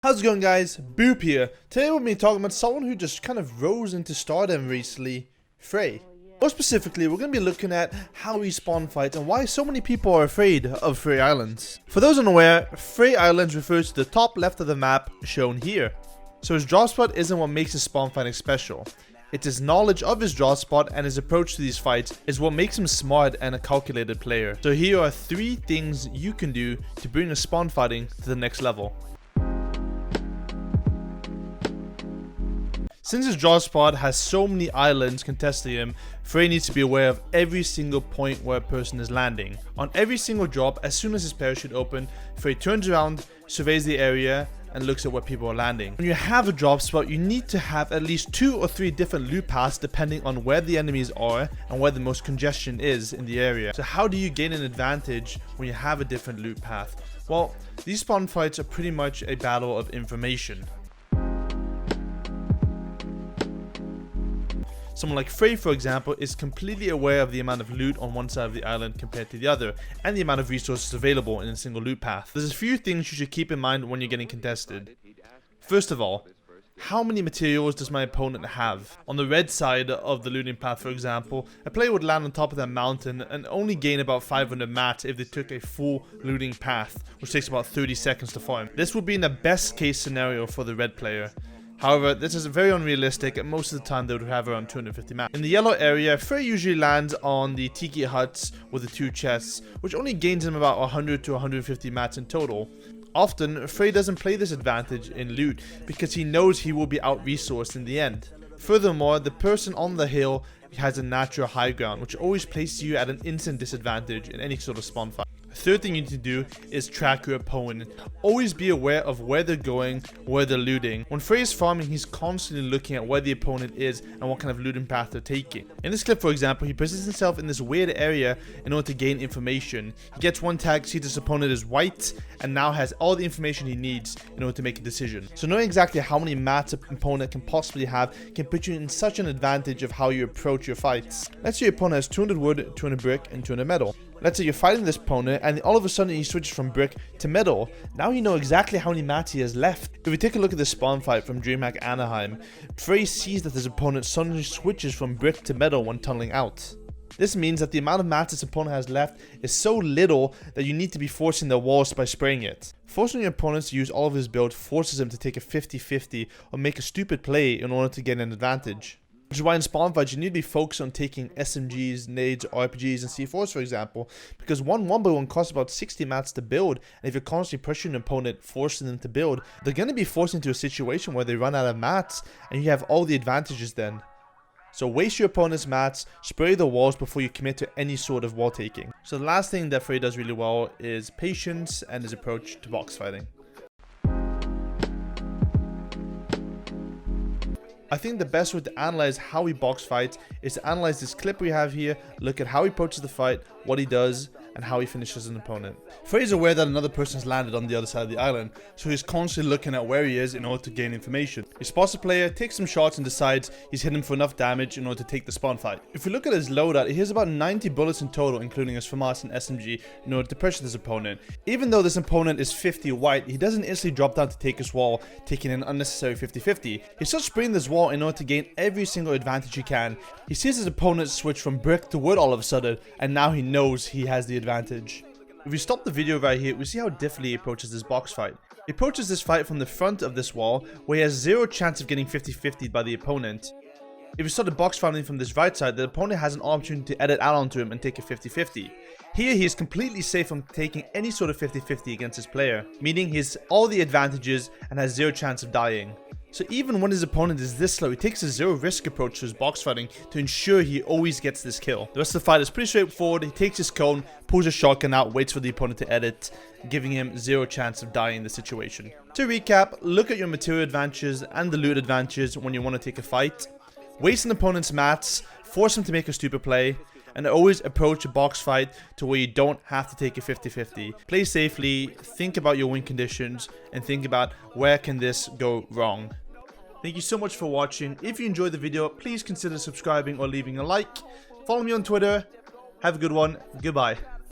How's it going, guys? Boop here. Today we'll be talking about someone who just kind of rose into stardom recently, Fray. More specifically, we're going to be looking at how he spawn fights and why so many people are afraid of Fray Islands. For those unaware, Fray Islands refers to the top left of the map shown here. So his drop spot isn't what makes his spawn fighting special. It's his knowledge of his draw spot and his approach to these fights is what makes him smart and a calculated player. So here are 3 things you can do to bring a spawn fighting to the next level. Since his draw spot has so many islands contesting him, Fray needs to be aware of every single point where a person is landing. On every single drop, as soon as his parachute opens, Fray turns around, surveys the area, and looks at where people are landing. When you have a drop spot, you need to have at least 2 or 3 different loot paths depending on where the enemies are and where the most congestion is in the area. So how do you gain an advantage when you have a different loot path? Well, these spawn fights are pretty much a battle of information. Someone like Fray, for example, is completely aware of the amount of loot on one side of the island compared to the other, and the amount of resources available in a single loot path. There's a few things you should keep in mind when you're getting contested. First of all, how many materials does my opponent have? On the red side of the looting path, for example, a player would land on top of that mountain and only gain about 500 mats if they took a full looting path, which takes about 30 seconds to farm. This would be in the best case scenario for the red player. However, this is very unrealistic, and most of the time they would have around 250 mats. In the yellow area, Fray usually lands on the tiki huts with the 2 chests, which only gains him about 100 to 150 mats in total. Often, Fray doesn't play this advantage in loot because he knows he will be out-resourced in the end. Furthermore, the person on the hill has a natural high ground, which always places you at an instant disadvantage in any sort of spawn fight. Third thing you need to do is track your opponent. Always be aware of where they're going, where they're looting. When Fray is farming, he's constantly looking at where the opponent is and what kind of looting path they're taking. In this clip, for example, he positions himself in this weird area in order to gain information. He gets one tag, sees his opponent is white, and now has all the information he needs in order to make a decision. So knowing exactly how many mats an opponent can possibly have can put you in such an advantage of how you approach your fights. Let's say your opponent has 200 wood, 200 brick, and 200 metal. Let's say you're fighting this opponent and all of a sudden he switches from brick to metal. Now you know exactly how many mats he has left. If we take a look at the spawn fight from DreamHack Anaheim, Fray sees that his opponent suddenly switches from brick to metal when tunneling out. This means that the amount of mats his opponent has left is so little that you need to be forcing the walls by spraying it. Forcing your opponents to use all of his build forces him to take a 50-50 or make a stupid play in order to get an advantage. Which is why in spawn fights you need to be focused on taking SMGs, nades, RPGs, and C4s, for example, because one 1x1 costs about 60 mats to build, and if you're constantly pressuring an opponent, forcing them to build, they're going to be forced into a situation where they run out of mats, and you have all the advantages then. So waste your opponent's mats, spray the walls before you commit to any sort of wall taking. So the last thing that Fray does really well is patience and his approach to box fighting. I think the best way to analyze how he box fights is to analyze this clip we have here, look at how he approaches the fight, what he does, and how he finishes an opponent. Fray is aware that another person has landed on the other side of the island, so he's constantly looking at where he is in order to gain information. He spots a player, takes some shots, and decides he's hit him for enough damage in order to take the spawn fight. If we look at his loadout, he has about 90 bullets in total, including his FAMAS and SMG, in order to pressure this opponent. Even though this opponent is 50 white, he doesn't instantly drop down to take his wall, taking an unnecessary 50-50. He starts spraying this wall in order to gain every single advantage he can. He sees his opponent switch from brick to wood all of a sudden, and now he knows he has the advantage. If we stop the video right here, we see how differently he approaches this box fight. He approaches this fight from the front of this wall, where he has 0 chance of getting 50-50 by the opponent. If we start the box fighting from this right side, the opponent has an opportunity to edit out onto him and take a 50-50. Here he is completely safe from taking any sort of 50-50 against his player, meaning he has all the advantages and has 0 chance of dying. So even when his opponent is this slow, he takes a 0 risk approach to his box fighting to ensure he always gets this kill. The rest of the fight is pretty straightforward. He takes his cone, pulls his shotgun out, waits for the opponent to edit, giving him 0 chance of dying in the situation. To recap, look at your material advantages and the loot advantages when you want to take a fight. Waste an opponent's mats, force him to make a stupid play, and always approach a box fight to where you don't have to take a 50-50. Play safely, think about your win conditions, and think about where can this go wrong. Thank you so much for watching. If you enjoyed the video, please consider subscribing or leaving a like. Follow me on Twitter. Have a good one. Goodbye.